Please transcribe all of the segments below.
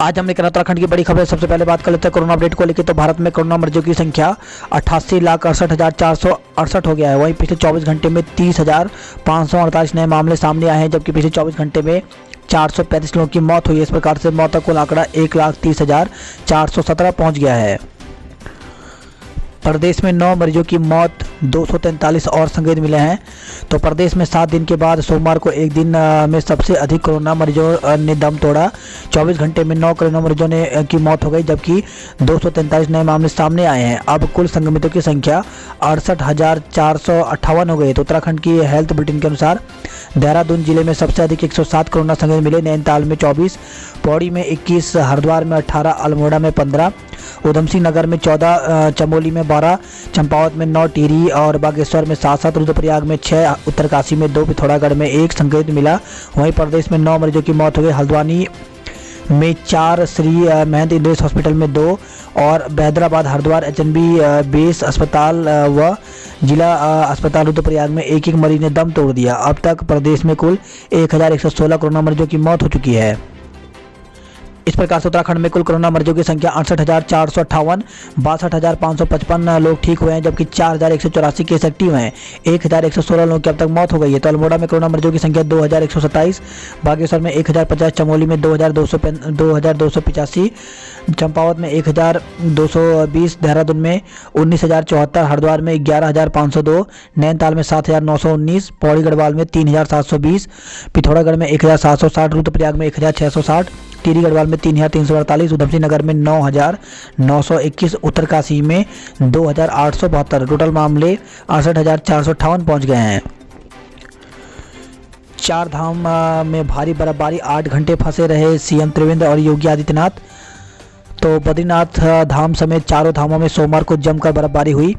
आज हम लेकर उत्तराखंड की बड़ी खबर। सबसे पहले बात कर लेते हैं कोरोना अपडेट को लेकर। तो भारत में कोरोना मरीजों की संख्या 88,68,468 हो गया है। वहीं पिछले 24 घंटे में 30,548 नए मामले सामने आए हैं, जबकि पिछले 24 घंटे में 435 लोगों की मौत हुई है। इस प्रकार से मौत का कुल आंकड़ा 1,30,417 पहुँच गया है। प्रदेश में 9 मरीजों की मौत, 243 और संदिग्ध मिले हैं। तो प्रदेश में 7 दिन के बाद सोमवार को एक दिन में सबसे अधिक कोरोना मरीजों ने दम तोड़ा। 24 घंटे में 9 कोरोना मरीजों की मौत हो गई, जबकि 243 नए मामले सामने आए हैं। अब कुल संक्रमितों की संख्या 68,458 हो गई। तो उत्तराखंड की हेल्थ बुलेटिन के अनुसार देहरादून जिले में सबसे अधिक 107 कोरोना संक्रमित मिले। नैनीताल में 24, पौड़ी में 21, हरिद्वार में 18, अल्मोड़ा में 15, उधम सिंह नगर में 14, चमोली में 12, चंपावत में 9, टिहरी और बागेश्वर में 7, रुद्रप्रयाग में 6, उत्तरकाशी में 2, पिथौरागढ़ में 1 संक्रमित मिला। वहीं प्रदेश में 9 मरीजों की मौत हो गई। हल्द्वानी में 4, श्री महेंद्र इंद्रेश हॉस्पिटल में 2 और हैदराबाद हरिद्वार एचएनबी बेस अस्पताल व जिला अस्पताल रुद्रप्रयाग में एक मरीज ने दम तोड़ दिया। अब तक प्रदेश में कुल 1,116 कोरोना मरीजों की मौत हो चुकी है। इस प्रकार से उत्तराखंड में कुल कोरोना मरीजों की संख्या 68,458, 62,555 लोग ठीक हुए हैं, जबकि 4,184 केस एक्टिव हैं। 1,116 लोगों की अब तक मौत हो गई है। तो अल्मोड़ा में कोरोना मरीजों की संख्या 2,127, बागेश्वर में 1,050, चमोली में 2,285, चंपावत में 1,220, देहरादून में 19,074, हरिद्वार में 11,502, नैनीताल में 7,919, पौड़ी गढ़वाल में 3,720, पिथौरागढ़ में 1,760, रुद्रप्रयाग में 1,660, टिहरी गढ़वाल में 3,348, उधम सिंह नगर में 9,921, उत्तरकाशी में 2,872। टोटल मामले 68,458 पहुंच गए हैं। 4 धाम में भारी बर्फबारी, 8 घंटे फंसे रहे सीएम त्रिवेंद्र और योगी आदित्यनाथ। तो बद्रीनाथ धाम समेत चारों धामों में सोमवार को जमकर बर्फबारी हुई।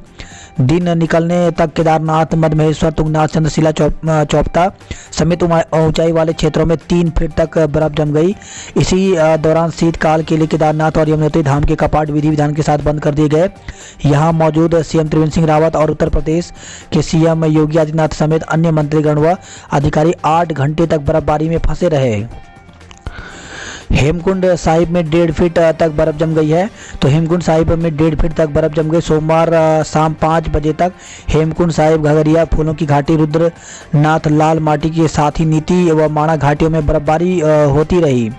दिन निकलने तक केदारनाथ, मधमहेश्वर, तुंगनाथ, चंद्रशिला, चौपता समेत ऊंचाई वाले क्षेत्रों में 3 फीट तक बर्फ जम गई। इसी दौरान शीतकाल के लिए केदारनाथ और यमुनोत्री धाम के कपाट विधि विधान के साथ बंद कर दिए गए। यहां मौजूद सीएम त्रिवेंद्र सिंह रावत और उत्तर प्रदेश के सीएम योगी आदित्यनाथ समेत अन्य मंत्रीगण व अधिकारी 8 घंटे तक बर्फबारी में फंसे रहे। हेमकुंड साहिब में 1.5 फीट तक बर्फ जम गई है। तो हेमकुंड साहिब में 1.5 फीट तक बर्फ जम गई। सोमवार शाम 5 बजे तक हेमकुंड साहिब, घगरिया, फूलों की घाटी, रुद्रनाथ, लाल माटी के साथ ही नीति व माणा घाटियों में बर्फबारी होती रही।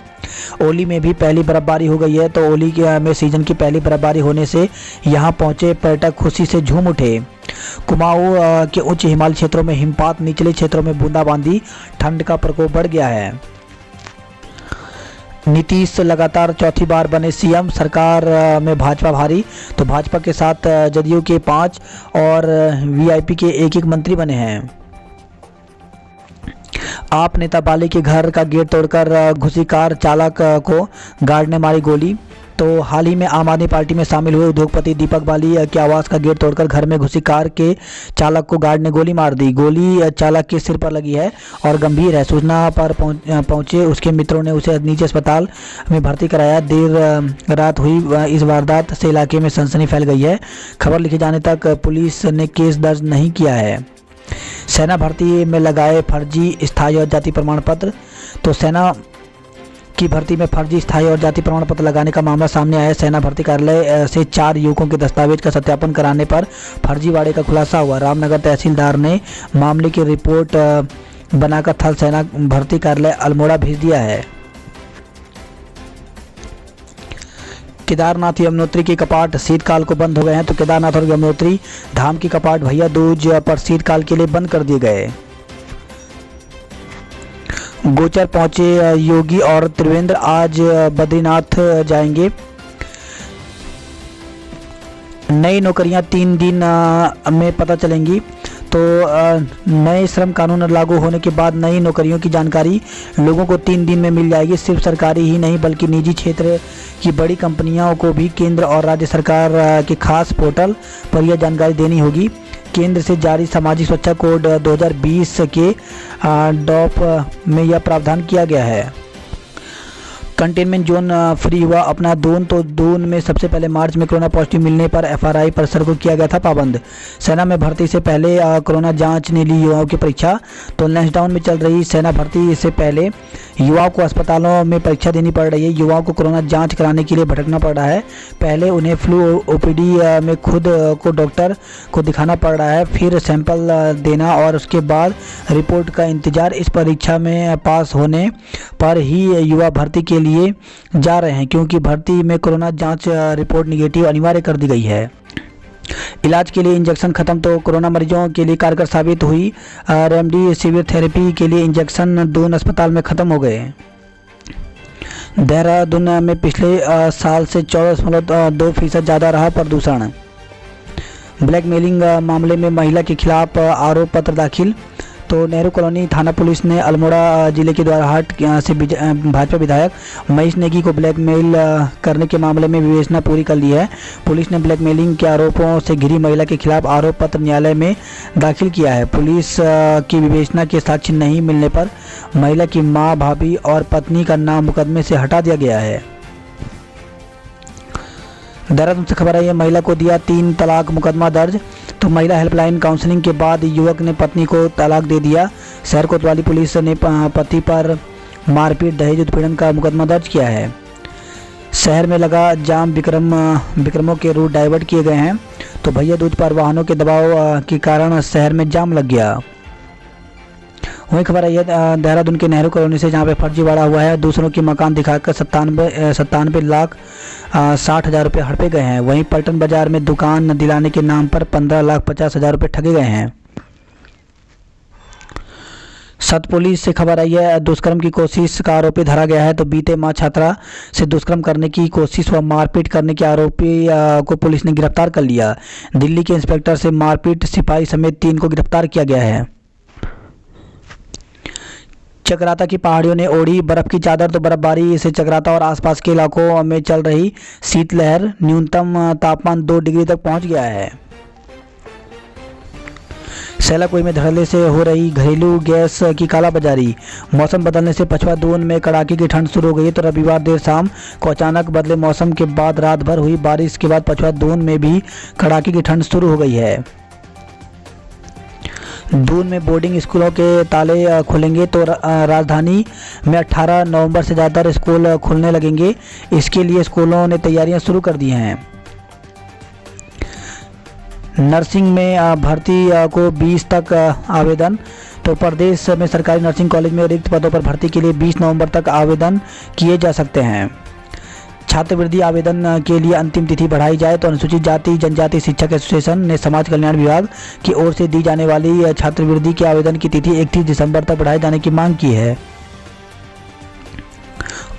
ओली में भी पहली बर्फबारी हो गई है। तो ओली में सीजन की पहली बर्फबारी होने से यहां पहुंचे पर्यटक खुशी से झूम उठे। कुमाऊं के उच्च हिमालय क्षेत्रों में हिमपात, निचले क्षेत्रों में बूंदाबांदी, ठंड का प्रकोप बढ़ गया है। नीतीश लगातार चौथी बार बने सीएम, सरकार में भाजपा भारी। तो भाजपा के साथ जदयू के 5 और वीआईपी के 1 मंत्री बने हैं। आप नेता बाली के घर का गेट तोड़कर घुसी कार चालक को गार्ड ने मारी गोली। तो हाल ही में आम आदमी पार्टी में शामिल हुए उद्योगपति दीपक बाली के आवास का गेट तोड़कर घर में घुसी कार के चालक को गार्ड ने गोली मार दी। गोली चालक के सिर पर लगी है और गंभीर है। सूचना पर पहुंचे उसके मित्रों ने उसे निजी अस्पताल में भर्ती कराया। देर रात हुई इस वारदात से इलाके में सनसनी फैल गई है। खबर लिखे जाने तक पुलिस ने केस दर्ज नहीं किया है। सेना भर्ती में लगाए फर्जी स्थायी और जाति प्रमाण पत्र। तो सेना की भर्ती में फर्जी स्थायी और जाति प्रमाण पत्र लगाने का मामला सामने आया है। सेना भर्ती कार्यालय से 4 युवकों के दस्तावेज का सत्यापन कराने पर फर्जीवाड़े का खुलासा हुआ। रामनगर तहसीलदार ने मामले की रिपोर्ट बनाकर थल सेना भर्ती कार्यालय अल्मोड़ा भेज दिया है। केदारनाथ यमुनोत्री के कपाट शीतकाल को बंद हो गए हैं। तो केदारनाथ और यमुनोत्री धाम की कपाट भैया दूज पर शीतकाल के लिए बंद कर दिए गए। गोचर पहुंचे योगी और त्रिवेंद्र, आज बद्रीनाथ जाएंगे। नई नौकरियां 3 दिन में पता चलेंगी। तो नए श्रम कानून लागू होने के बाद नई नौकरियों की जानकारी लोगों को 3 दिन में मिल जाएगी। सिर्फ सरकारी ही नहीं बल्कि निजी क्षेत्र की बड़ी कंपनियों को भी केंद्र और राज्य सरकार के खास पोर्टल पर यह जानकारी देनी होगी। केंद्र से जारी सामाजिक सुरक्षा कोड 2020 के डॉप में यह प्रावधान किया गया है। कंटेनमेंट जोन फ्री हुआ अपना दून। तो दून में सबसे पहले मार्च में कोरोना पॉजिटिव मिलने पर एफआरआई परिसर को किया गया था पाबंद। सेना में भर्ती से पहले कोरोना जांच ने ली युवाओं की परीक्षा। तो लॉकडाउन में चल रही सेना भर्ती से पहले युवाओं को अस्पतालों में परीक्षा देनी पड़ रही है। युवाओं को कोरोना जांच कराने के लिए भटकना पड़ रहा है। पहले उन्हें फ्लू ओपीडी में खुद को डॉक्टर को दिखाना पड़ रहा है, फिर सैंपल देना और उसके बाद रिपोर्ट का इंतज़ार। इस परीक्षा में पास होने पर ही युवा भर्ती के लिए जा रहे हैं, क्योंकि भर्ती में कोरोना जांच रिपोर्ट निगेटिव अनिवार्य कर दी गई है। इलाज के लिए इंजेक्शन खत्म। तो कोरोना मरीजों के लिए कारगर साबित हुई रेमडेसिविर थेरेपी के लिए इंजेक्शन दून अस्पताल में ख़त्म हो गए। देहरादून में पिछले साल से 14.2% ज़्यादा रहा प्रदूषण। ब्लैकमेलिंग मामले में महिला के खिलाफ आरोप पत्र दाखिल। तो नेहरू कॉलोनी थाना पुलिस ने अल्मोड़ा जिले के द्वाराहाट से भाजपा विधायक महेश नेगी को ब्लैकमेल करने के मामले में विवेचना पूरी कर ली है। पुलिस ने ब्लैकमेलिंग के आरोपों से घिरी महिला के खिलाफ आरोप पत्र न्यायालय में दाखिल किया है। पुलिस की विवेचना के साक्ष्य नहीं मिलने पर महिला की मां, भाभी और पत्नी का नाम मुकदमे से हटा दिया गया है। देहरादून से खबर आई है, महिला को दिया 3 तलाक मुकदमा दर्ज। तो महिला हेल्पलाइन काउंसलिंग के बाद युवक ने पत्नी को तलाक दे दिया। शहर कोतवाली पुलिस ने पति पर मारपीट, दहेज उत्पीड़न का मुकदमा दर्ज किया है। शहर में लगा जाम, विक्रमों के रूट डाइवर्ट किए गए हैं। तो भैया दूज पर वाहनों के दबाव के कारण शहर में जाम लग गया। वही खबर आई है देहरादून के नेहरू कॉलोनी से, जहाँ पे फर्जीवाड़ा हुआ है। दूसरों की मकान दिखाकर 97 लाख 60,000 रुपये हड़पे गए हैं। वहीं पलटन बाजार में दुकान दिलाने के नाम पर 15,50,000 रुपये ठगे गए हैं। सत पुलिस से खबर आई है, दुष्कर्म की कोशिश का आरोपी धरा गया है। तो बीते माह छात्रा से दुष्कर्म करने की कोशिश व मारपीट करने के आरोपी को पुलिस ने गिरफ्तार कर लिया। दिल्ली के इंस्पेक्टर से मारपीट, सिपाही समेत 3 को गिरफ्तार किया गया है। चकराता की पहाड़ियों ने ओढ़ी बर्फ की चादर। तो बर्फबारी से चकराता और आसपास के इलाकों में चल रही शीतलहर। न्यूनतम तापमान 2 डिग्री तक पहुंच गया है। सेलाकुई में धड़ल्ले से हो रही घरेलू गैस की कालाबाजारी। मौसम बदलने से पछवा दून में कड़ाके की ठंड शुरू हो गई। तो रविवार देर शाम को अचानक बदले मौसम के बाद रात भर हुई बारिश के बाद पछवा दून में भी कड़ाके की ठंड शुरू हो गई है। दून में बोर्डिंग स्कूलों के ताले खुलेंगे। तो राजधानी में 18 नवंबर से ज़्यादातर स्कूल खुलने लगेंगे। इसके लिए स्कूलों ने तैयारियां शुरू कर दी हैं। नर्सिंग में भर्ती को 20 तक आवेदन। तो प्रदेश में सरकारी नर्सिंग कॉलेज में रिक्त पदों पर भर्ती के लिए 20 नवंबर तक आवेदन किए जा सकते हैं। छात्रवृत्ति आवेदन के लिए अंतिम तिथि बढ़ाई जाए। तो अनुसूचित जाति जनजाति शिक्षक एसोसिएशन ने समाज कल्याण विभाग की ओर से दी जाने वाली छात्रवृत्ति के आवेदन की तिथि 31 दिसंबर तक बढ़ाए जाने की मांग की है।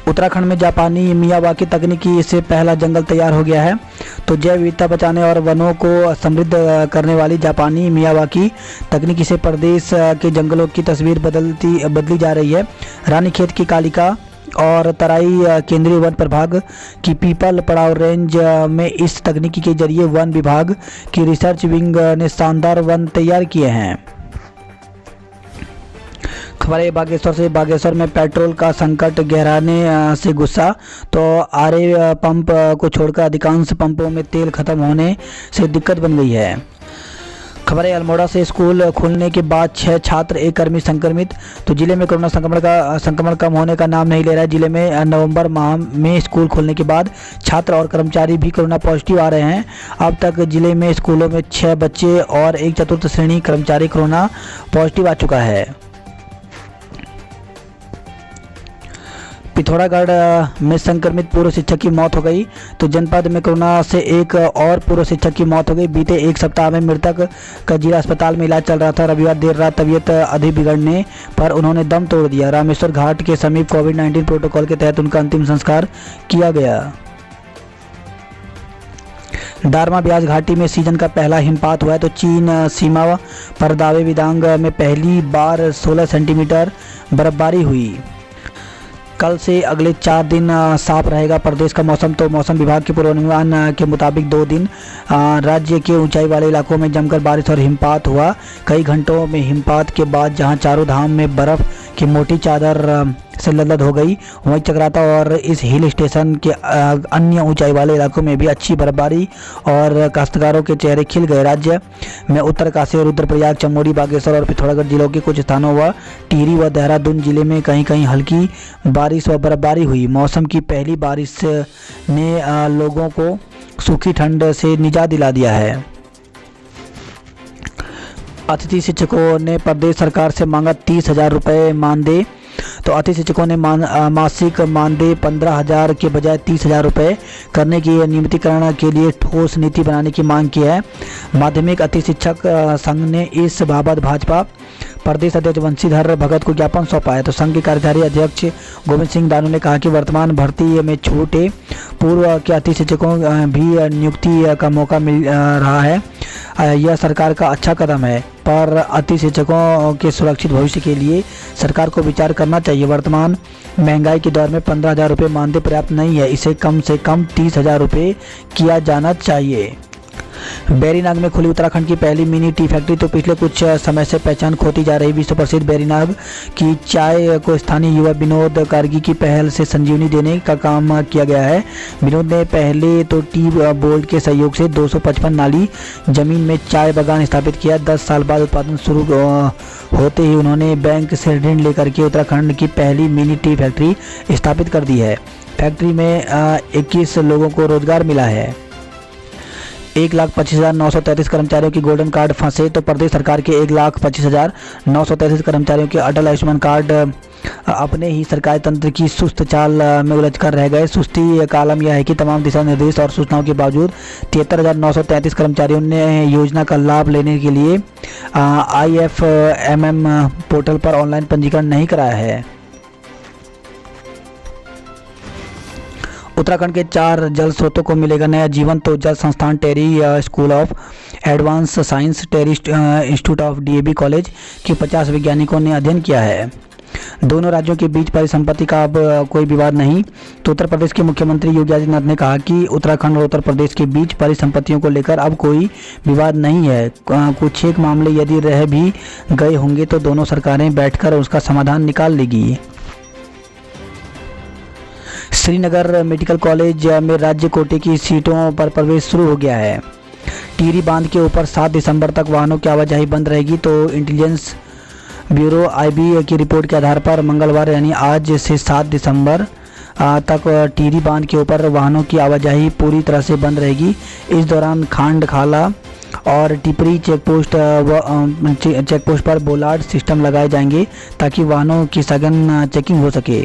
उत्तराखंड में जापानी मियावाकी तकनीकी से पहला जंगल तैयार हो गया है। तो जैव विविधता बचाने और वनों को समृद्ध करने वाली जापानी मियावाकी तकनीकी से प्रदेश के जंगलों की तस्वीर बदली जा रही है। रानीखेत की कालिका और तराई केंद्रीय वन प्रभाग की पीपल पड़ाव रेंज में इस तकनीकी के जरिए वन विभाग की रिसर्च विंग ने शानदार वन तैयार किए हैं। खबर है बागेश्वर से। बागेश्वर में पेट्रोल का संकट गहराने से गुस्सा। तो आरए पंप को छोड़कर अधिकांश पंपों में तेल खत्म होने से दिक्कत बन गई है। खबर है अल्मोड़ा से। स्कूल खुलने के बाद 6 छात्र, 1 कर्मी संक्रमित। तो जिले में कोरोना संक्रमण कम होने का नाम नहीं ले रहा है। जिले में नवंबर माह में स्कूल खुलने के बाद छात्र और कर्मचारी भी कोरोना पॉजिटिव आ रहे हैं। अब तक जिले में स्कूलों में 6 बच्चे और 1 चतुर्थ श्रेणी कर्मचारी कोरोना पॉजिटिव आ चुका है। पिथौरागढ़ में संक्रमित पूर्व शिक्षक की मौत हो गई। तो जनपद में कोरोना से एक और पूर्व शिक्षक की मौत हो गई। बीते 1 सप्ताह में मृतक का जिला अस्पताल में इलाज चल रहा था। रविवार देर रात तबीयत अधिक बिगड़ने पर उन्होंने दम तोड़ दिया। रामेश्वर घाट के समीप कोविड-19 प्रोटोकॉल के तहत उनका अंतिम संस्कार किया गया। दारमा ब्याज घाटी में सीजन का पहला हिमपात हुआ है। तो चीन सीमा पर दावे विदांग में पहली बार 16 सेंटीमीटर बर्फबारी हुई। कल से अगले 4 दिन साफ रहेगा प्रदेश का मौसम। तो मौसम विभाग के पूर्वानुमान के मुताबिक 2 दिन राज्य के ऊंचाई वाले इलाकों में जमकर बारिश और हिमपात हुआ। कई घंटों में हिमपात के बाद जहां चारों धाम में बर्फ कि मोटी चादर से लदलद हो गई। वहीं चक्राता और इस हिल स्टेशन के अन्य ऊंचाई वाले इलाकों में भी अच्छी बर्फबारी और काश्तकारों के चेहरे खिल गए। राज्य में उत्तरकाशी और रुद्रप्रयाग, चमोली, बागेश्वर और पिथौरागढ़ जिलों के कुछ स्थानों व टिहरी व देहरादून जिले में कहीं कहीं हल्की बारिश व बर्फबारी हुई। मौसम की पहली बारिश ने लोगों को सूखी ठंड से निजात दिला दिया है। अतिथि शिक्षकों ने प्रदेश सरकार से मांगा 30,000 रुपये मानदेय। तो अतिथि शिक्षकों ने मासिक मानदेय 15,000 के बजाय 30,000 रुपये करने की नियमितीकरण के लिए ठोस नीति बनाने की मांग की है। माध्यमिक अतिथि शिक्षक संघ ने इस बाबत भाजपा प्रदेश अध्यक्ष बंशीधर भगत को ज्ञापन सौंपा है। तो संघ के कार्यकारी अध्यक्ष गोविंद सिंह दानू ने कहा कि वर्तमान भर्ती में छूटे पूर्व के अतिथि शिक्षकों भी नियुक्ति का मौका मिल रहा है। यह सरकार का अच्छा कदम है, पर अतिथि शिक्षकों के सुरक्षित भविष्य के लिए सरकार को विचार करना चाहिए। वर्तमान महंगाई के दौर में 15,000 रुपये मानदेय पर्याप्त नहीं है, इसे कम से कम 30,000 रुपये किया जाना चाहिए। बैरीनाग में खुली उत्तराखंड की पहली मिनी टी फैक्ट्री। तो पिछले कुछ समय से पहचान खोती जा रही विश्व प्रसिद्ध बैरीनाग की चाय को स्थानीय युवा विनोद कारगी की पहल से संजीवनी देने का काम किया गया है। विनोद ने पहले तो टी बोर्ड के सहयोग से 255 नाली जमीन में चाय बागान स्थापित किया। 10 साल बाद उत्पादन शुरू होते ही उन्होंने बैंक से ऋण लेकर के उत्तराखंड की पहली मिनी टी फैक्ट्री स्थापित कर दी है। फैक्ट्री में 21 लोगों को रोजगार मिला है। 1,25,933 कर्मचारियों की गोल्डन कार्ड फंसे। तो प्रदेश सरकार के 1,25,933 कर्मचारियों के अटल आयुष्मान कार्ड अपने ही सरकारी तंत्र की सुस्त चाल में उलझ कर रह गए। सुस्ती का आलम यह है कि तमाम दिशा निर्देश और सूचनाओं के बावजूद 73,933 कर्मचारियों ने योजना का लाभ लेने के लिए IFMM पोर्टल पर ऑनलाइन पंजीकरण नहीं कराया है। उत्तराखंड के 4 जल स्रोतों को मिलेगा नया जीवन। तो जल संस्थान TERI school of advance science, TERI institute of DAV college के 50 वैज्ञानिकों ने अध्ययन किया है। दोनों राज्यों के बीच परिसंपत्ति का अब कोई विवाद नहीं। तो उत्तर प्रदेश के मुख्यमंत्री योगी आदित्यनाथ ने कहा कि उत्तराखंड और उत्तर प्रदेश के बीच परिसंपत्तियों को लेकर अब कोई विवाद नहीं है। कुछ एक मामले यदि रह भी गए होंगे तो दोनों सरकारें बैठकर उसका समाधान निकाल लेगी। श्रीनगर मेडिकल कॉलेज में राज्य कोटे की सीटों पर प्रवेश शुरू हो गया है। टिहरी बांध के ऊपर 7 दिसंबर तक वाहनों की आवाजाही बंद रहेगी। तो इंटेलिजेंस ब्यूरो IB की रिपोर्ट के आधार पर मंगलवार यानी आज से 7 दिसंबर तक टिहरी बांध के ऊपर वाहनों की आवाजाही पूरी तरह से बंद रहेगी। इस दौरान खांड खाला और टिपरी चेकपोस्ट पर बोलार्ड सिस्टम लगाए जाएंगे ताकि वाहनों की सघन चेकिंग हो सके।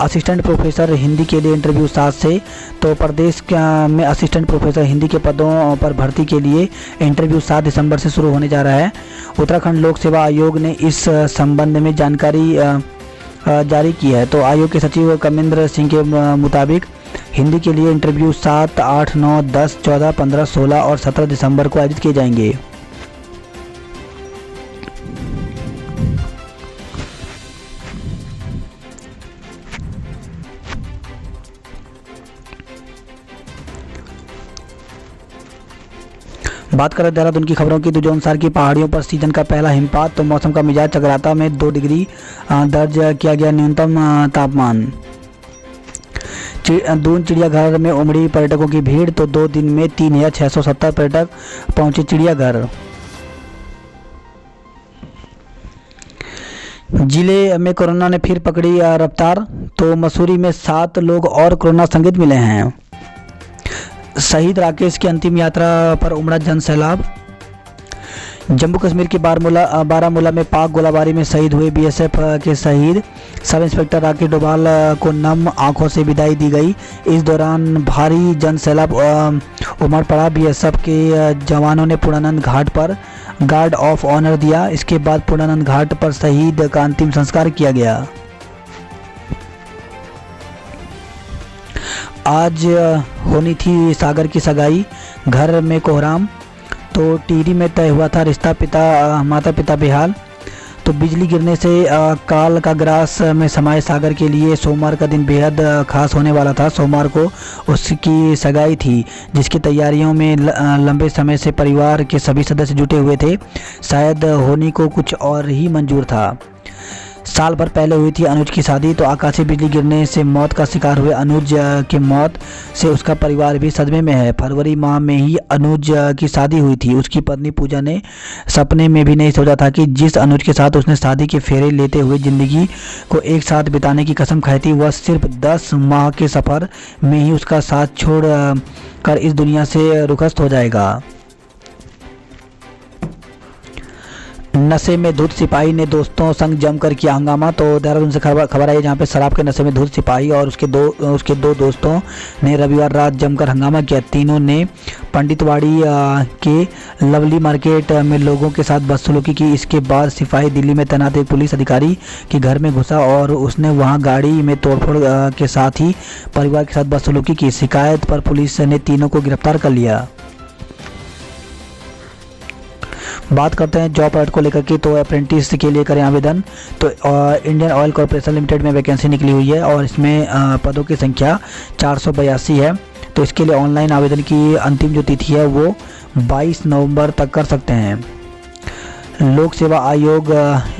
असिस्टेंट प्रोफेसर हिंदी के लिए इंटरव्यू 7 से। तो प्रदेश में असिस्टेंट प्रोफेसर हिंदी के पदों पर भर्ती के लिए इंटरव्यू 7 दिसंबर से शुरू होने जा रहा है। उत्तराखंड लोक सेवा आयोग ने इस संबंध में जानकारी जारी की है। तो आयोग के सचिव कमेंद्र सिंह के मुताबिक हिंदी के लिए इंटरव्यू 7, 8, 9, 10, 14, 15, 16 और 17 दिसंबर को आयोजित किए जाएंगे। बात करें देहरादून की खबरों की, तो जोनसार की पहाड़ियों पर सीजन का पहला हिमपात। तो मौसम का मिजाज चक्राता में 2 डिग्री दर्ज किया गया न्यूनतम तापमान। दून चिड़ियाघर में उमड़ी पर्यटकों की भीड़। तो 2 दिन में 3,670 पर्यटक पहुंचे चिड़ियाघर। जिले में कोरोना ने फिर पकड़ी रफ्तार। तो मसूरी में 7 लोग और कोरोना संक्रमित मिले हैं। शहीद राकेश की अंतिम यात्रा पर उमड़ा जन सैलाब। जम्मू कश्मीर के बारामूला में पाक गोलाबारी में शहीद हुए BSF के शहीद सब इंस्पेक्टर राकेश डोभाल को नम आंखों से विदाई दी गई। इस दौरान भारी जन सैलाब उमड़ पड़ा। BSF के जवानों ने पूर्णानंद घाट पर गार्ड ऑफ ऑनर दिया। इसके बाद पूर्णानंद घाट पर शहीद का अंतिम संस्कार किया गया। आज होनी थी सागर की सगाई, घर में कोहराम। तो टिहरी में तय हुआ था रिश्ता, माता पिता बेहाल। तो तो बिजली गिरने से काल का ग्रास में समाये सागर के लिए सोमवार का दिन बेहद खास होने वाला था। सोमवार को उसकी सगाई थी, जिसकी तैयारियों में लंबे समय से परिवार के सभी सदस्य जुटे हुए थे। शायद होनी को कुछ और ही मंजूर था। साल भर पहले हुई थी अनुज की शादी, तो आकाशीय बिजली गिरने से मौत का शिकार हुए अनुज की मौत से उसका परिवार भी सदमे में है। फरवरी माह में ही अनुज की शादी हुई थी। उसकी पत्नी पूजा ने सपने में भी नहीं सोचा था कि जिस अनुज के साथ उसने शादी के फेरे लेते हुए ज़िंदगी को एक साथ बिताने की कसम खाई थी, वह सिर्फ 10 माह के सफ़र में ही उसका साथ छोड़ कर इस दुनिया से रुखसत हो जाएगा। नशे में धुत सिपाही ने दोस्तों संग जमकर किया हंगामा। तो देहरादून से खबर आई जहां पे शराब के नशे में धुत सिपाही और उसके दो दोस्तों ने रविवार रात जमकर हंगामा किया। तीनों ने पंडितवाड़ी के लवली मार्केट में लोगों के साथ बदसलूकी की। इसके बाद सिपाही दिल्ली में तैनात एक पुलिस अधिकारी के घर में घुसा और उसने वहां गाड़ी में तोड़फोड़ के साथ ही परिवार के साथ बदसलूकी की। शिकायत पर पुलिस ने तीनों को गिरफ्तार कर लिया। बात करते हैं जॉब अलर्ट को लेकर के। तो अप्रेंटिस के लिए करें आवेदन। तो इंडियन ऑयल कॉरपोरेशन लिमिटेड में वैकेंसी निकली हुई है और इसमें पदों की संख्या 482 है। तो इसके लिए ऑनलाइन आवेदन की अंतिम जो तिथि है वो 22 नवंबर तक कर सकते हैं। लोक सेवा आयोग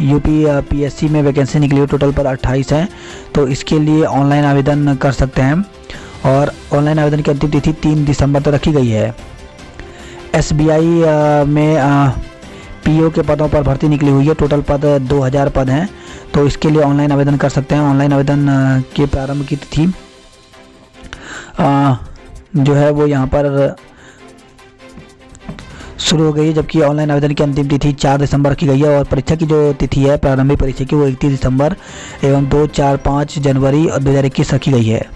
यूपी पीएससी में वैकेंसी निकली हुई, टोटल पर 28 है। तो इसके लिए ऑनलाइन आवेदन कर सकते हैं और ऑनलाइन आवेदन की अंतिम तिथि 3 दिसंबर तक रखी गई है। SBI में पीओ के पदों पर भर्ती निकली हुई है, टोटल पद 2000 पद हैं। तो इसके लिए ऑनलाइन आवेदन कर सकते हैं। ऑनलाइन आवेदन के प्रारंभ की तिथि जो है वो यहाँ पर शुरू हो गई है, जबकि ऑनलाइन आवेदन की अंतिम तिथि 4 दिसंबर रखी गई है। और परीक्षा की जो तिथि है प्रारंभिक परीक्षा की वो 31 दिसंबर एवं 2, 4, 5 जनवरी 2021 रखी गई है।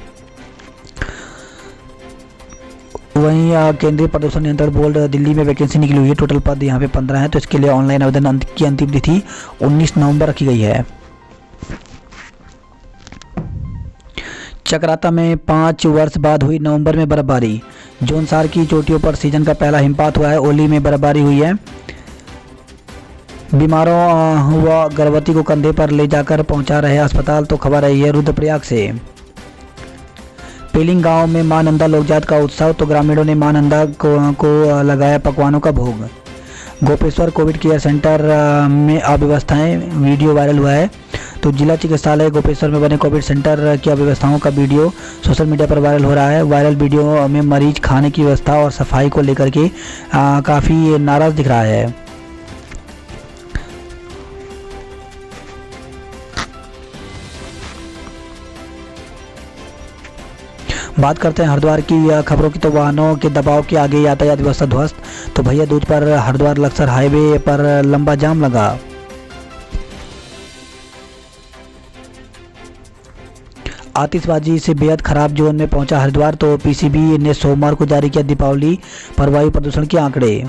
वहीं केंद्रीय प्रदूषण नियंत्रण बोर्ड दिल्ली में वैकेंसी निकली हुई है, टोटल पद यहाँ पे 15 हैं। तो इसके लिए ऑनलाइन आवेदन की अंतिम तिथि 19 नवंबर रखी गई है। चक्राता में 5 वर्ष बाद हुई नवंबर में बर्फबारी। जोनसार की चोटियों पर सीजन का पहला हिमपात हुआ है। ओली में बर्फबारी हुई है। बीमारों व गर्भवती को कंधे पर ले जाकर पहुंचा रहे अस्पताल। तो खबर आई है रुद्रप्रयाग से। पेलिंग गांव में मां नंदा लोकजात का उत्सव। तो ग्रामीणों ने मां नंदा को लगाया पकवानों का भोग। गोपेश्वर कोविड केयर सेंटर में अव्यवस्थाएं, वीडियो वायरल हुआ है। तो जिला चिकित्सालय गोपेश्वर में बने कोविड सेंटर की अव्यवस्थाओं का वीडियो सोशल मीडिया पर वायरल हो रहा है। वायरल वीडियो में मरीज खाने की व्यवस्था और सफाई को लेकर के काफ़ी नाराज दिख रहा है। बात करते हैं हरिद्वार की खबरों की। तो वाहनों के दबाव के आगे यातायात व्यवस्था ध्वस्त। तो भैया दूज पर हरिद्वार लक्सर हाईवे पर लंबा जाम लगा। आतिशबाजी से बेहद खराब जोन में पहुंचा हरिद्वार। तो पीसीबी ने सोमवार को जारी किया दीपावली पर वायु प्रदूषण के आंकड़े।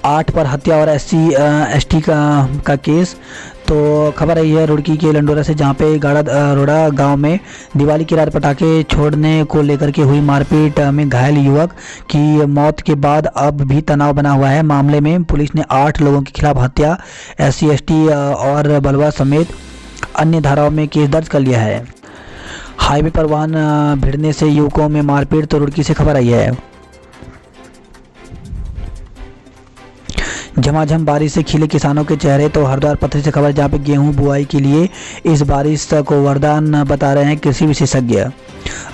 8 पर हत्या और SC/ST का केस। तो खबर आई है रुड़की के लंडोरा से, जहां पे रोड़ा गांव में दिवाली की रात पटाखे छोड़ने को लेकर के हुई मारपीट में घायल युवक की मौत के बाद अब भी तनाव बना हुआ है। मामले में पुलिस ने 8 लोगों के खिलाफ हत्या, SC/ST और बलवा समेत अन्य धाराओं में केस दर्ज कर लिया है। हाईवे पर वाहन भिड़ने से युवकों में मारपीट। तो रुड़की से खबर आई है। झमाझम बारिश से खिले किसानों के चेहरे। तो हरिद्वार पथरी से खबर, जहाँ पे गेहूं बुआई के लिए इस बारिश को वरदान बता रहे हैं कृषि विशेषज्ञ।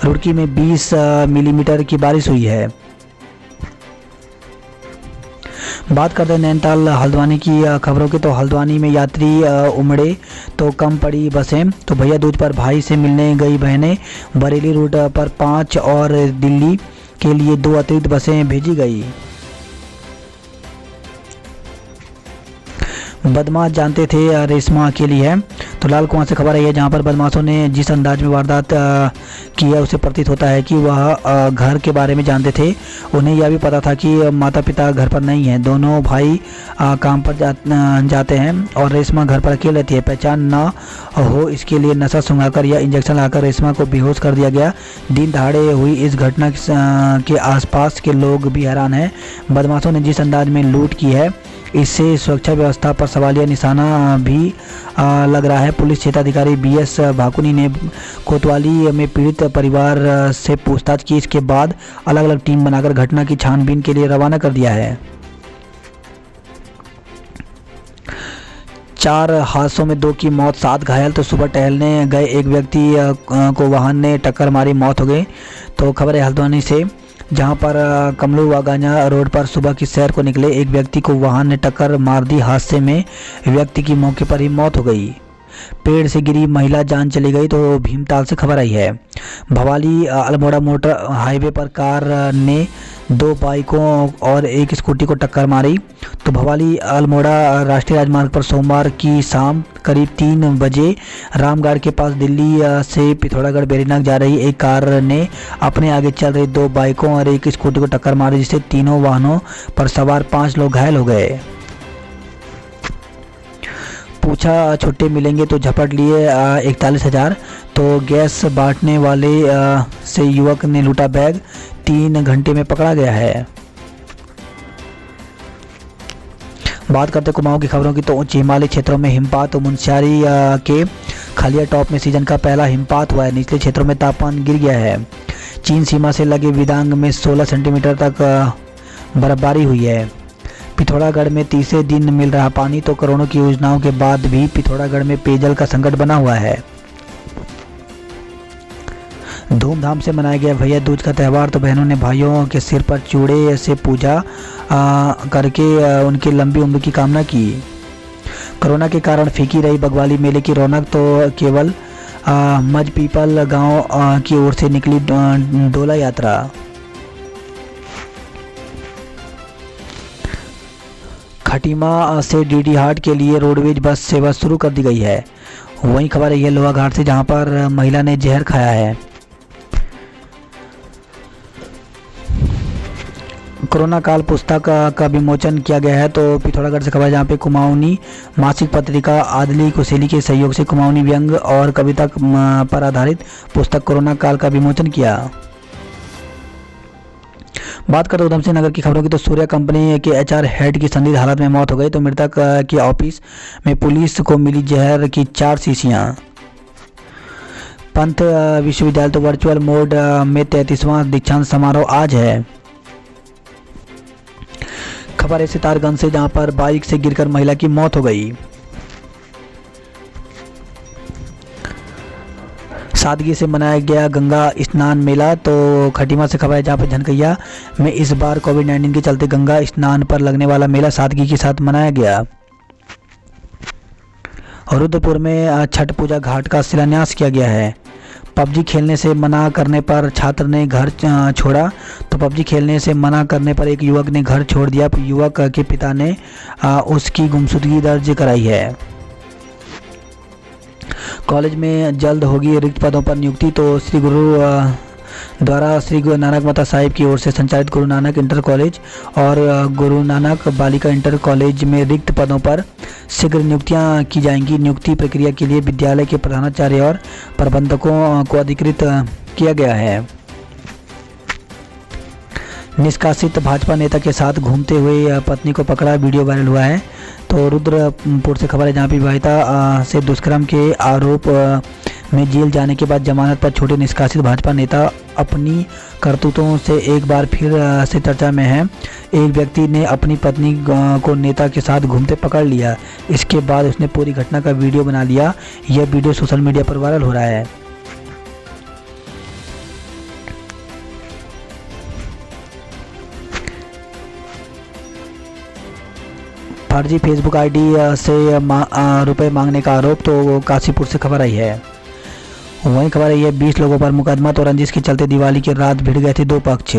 रुड़की में 20 मिलीमीटर की बारिश हुई है। बात करते हैं नैनीताल हल्द्वानी की खबरों की। तो हल्द्वानी में यात्री उमड़े तो कम पड़ी बसें। तो भैया दूज पर भाई से मिलने गई बहनें। बरेली रूट पर 5 और दिल्ली के लिए 2 अतिरिक्त बसें भेजी गई। बदमाश जानते थे रेशमा अकेली है। तो लाल कुआं से खबर आई है जहां पर बदमाशों ने जिस अंदाज में वारदात की है उसे प्रतीत होता है कि वह घर के बारे में जानते थे। उन्हें यह भी पता था कि माता पिता घर पर नहीं हैं। दोनों भाई काम पर जाते हैं और रेशमा घर पर अकेले रहती है। पहचान न हो इसके लिए नशा सुंघाकर या इंजेक्शन लगाकर रेशमा को बेहोश कर दिया गया। दिन दहाड़े हुई इस घटना के आसपास के लोग भी हैरान हैं। बदमाशों ने जिस अंदाज में लूट की है इससे सुरक्षा व्यवस्था पर सवालिया निशाना भी लग रहा है। पुलिस क्षेत्राधिकारी BS भाकुनी ने कोतवाली में पीड़ित परिवार से पूछताछ की। इसके बाद अलग अलग टीम बनाकर घटना की छानबीन के लिए रवाना कर दिया है। 4 हादसों में 2 की मौत, 7 घायल। तो सुबह टहलने गए एक व्यक्ति को वाहन ने टक्कर मारी, मौत हो गई। तो खबर है हल्द्वानी से जहां पर कमलू वागाना रोड पर सुबह की सैर को निकले एक व्यक्ति को वाहन ने टक्कर मार दी। हादसे में व्यक्ति की मौके पर ही मौत हो गई। पेड़ से गिरी महिला जान चली गई। तो भीमताल से खबर आई है भवाली अल्मोड़ा मोटर हाईवे पर कार ने 2 बाइकों और एक स्कूटी को टक्कर मारी। तो भवाली अल्मोड़ा राष्ट्रीय राजमार्ग पर सोमवार की शाम करीब 3 बजे रामगढ़ के पास दिल्ली से पिथौरागढ़ बेरीनाग जा रही एक कार ने अपने आगे चल रही 2 बाइकों और एक स्कूटी को टक्कर मारी, जिससे तीनों वाहनों पर सवार 5 लोग घायल हो गए। पूछा छुट्टे मिलेंगे तो झपट लिए 41,000। तो गैस बांटने वाले से युवक ने लूटा बैग, 3 घंटे में पकड़ा गया है। बात करते कुमाऊं की खबरों की तो उच्च हिमालय क्षेत्रों में हिमपात। तो मुनस्यारी के खालिया टॉप में सीजन का पहला हिमपात हुआ है। निचले क्षेत्रों में तापमान गिर गया है। चीन सीमा से लगे विदांग में 16 सेंटीमीटर तक बर्फबारी हुई है। पिथौरागढ़ में तीसरे दिन मिल रहा पानी। तो करोड़ों की योजनाओं के बाद भी पिथौरागढ़ में पेयजल का संकट बना हुआ है। धूमधाम से मनाया गया भैया दूज का त्यौहार। तो बहनों ने भाइयों के सिर पर चूड़े से पूजा करके उनकी लंबी उम्र की कामना की। कोरोना के कारण फीकी रही बगवाली मेले की रौनक। तो केवल मज पीपल गांव की ओर से निकली डोला यात्रा। खटीमा से डीडी हाट के लिए रोडवेज बस सेवा शुरू कर दी गई है। वहीं खबर है लोहाघाट से जहां पर महिला ने जहर खाया है। कोरोना काल पुस्तक का विमोचन किया गया है। तो पिथौरागढ़ से खबर जहाँ पे कुमाऊनी मासिक पत्रिका आदली कुशेली के सहयोग से कुमाऊनी व्यंग और कविता पर आधारित पुस्तक कोरोना काल का विमोचन किया। बात करें उधमसिंह नगर की खबरों की तो सूर्या कंपनी के HR हेड की संदिग्ध हालत में मौत हो गई। तो मृतक के ऑफिस में पुलिस को मिली जहर की 4 शीशियां। पंत विश्वविद्यालय तो वर्चुअल मोड में 33वां दीक्षांत समारोह आज है। खबर है सितारगंज से जहां पर बाइक से गिरकर महिला की मौत हो गई। सादगी से मनाया गया गंगा स्नान मेला। तो खटीमा से खबर है जहां पर झनकैया में इस बार कोविड-19 के चलते गंगा स्नान पर लगने वाला मेला सादगी के साथ मनाया गया। रुद्रपुर में छठ पूजा घाट का शिलान्यास किया गया है। PUBG खेलने से मना करने पर छात्र ने घर छोड़ा। तो PUBG खेलने से मना करने पर एक युवक ने घर छोड़ दिया। युवक के पिता ने उसकी गुमशुदगी दर्ज कराई है। कॉलेज में जल्द होगी रिक्त पदों पर नियुक्ति। तो श्री गुरु द्वारा श्री गुरु नानक माता साहिब की ओर से संचालित गुरु नानक इंटर कॉलेज और गुरु नानक बालिका इंटर कॉलेज में रिक्त पदों पर शीघ्र नियुक्तियां की जाएंगी। नियुक्ति प्रक्रिया के लिए विद्यालय के प्रधानाचार्य और प्रबंधकों को अधिकृत किया गया है। निष्कासित भाजपा नेता के साथ घूमते हुए पत्नी को पकड़ा, वीडियो वायरल हुआ है। तो रुद्रपुर से खबर है जहाँ पर विवाहिता से दुष्कर्म के आरोप में जेल जाने के बाद जमानत पर छूटे निष्कासित भाजपा नेता अपनी करतूतों से एक बार फिर से चर्चा में है। एक व्यक्ति ने अपनी पत्नी को नेता के साथ घूमते पकड़ लिया। इसके बाद उसने पूरी घटना का वीडियो बना लिया। यह वीडियो सोशल मीडिया पर वायरल हो रहा है। फर्जी फेसबुक आईडी से रुपए मांगने का आरोप। तो काशीपुर से खबर आई है। वहीं खबर आई है 20 लोगों पर मुकदमा। तो रंजिश के चलते दिवाली की रात भिड़ गए थे 2 पक्ष।